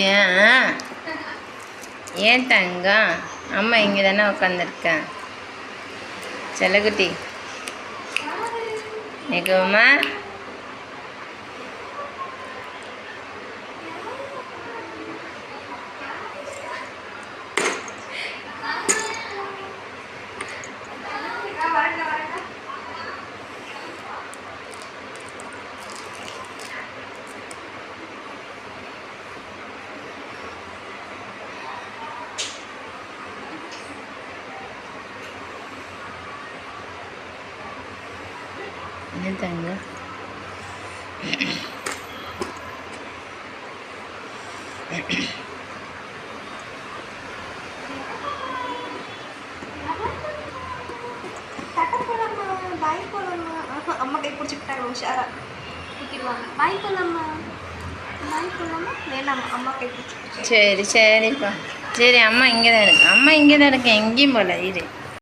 ஏன் ஏன் தங்கம் அம்மா இங்கே தானே உட்காந்துருக்கேன் செல்லக்குட்டி நிற்கவுமா என்ன தங்க அம்மா கை பிடிச்சிக்கிட்டாங்க உஷாரா ஊற்றிடுவாங்க. பாய் போகலாமா? பாய் போகலாமா? வேணாமா? அம்மா கை பிடிச்சி. சரி சரிப்பா சரி அம்மா இங்கே தான் இருக்கு அம்மா இங்கே தான் இருக்கேன் எங்கேயும் போகல இரு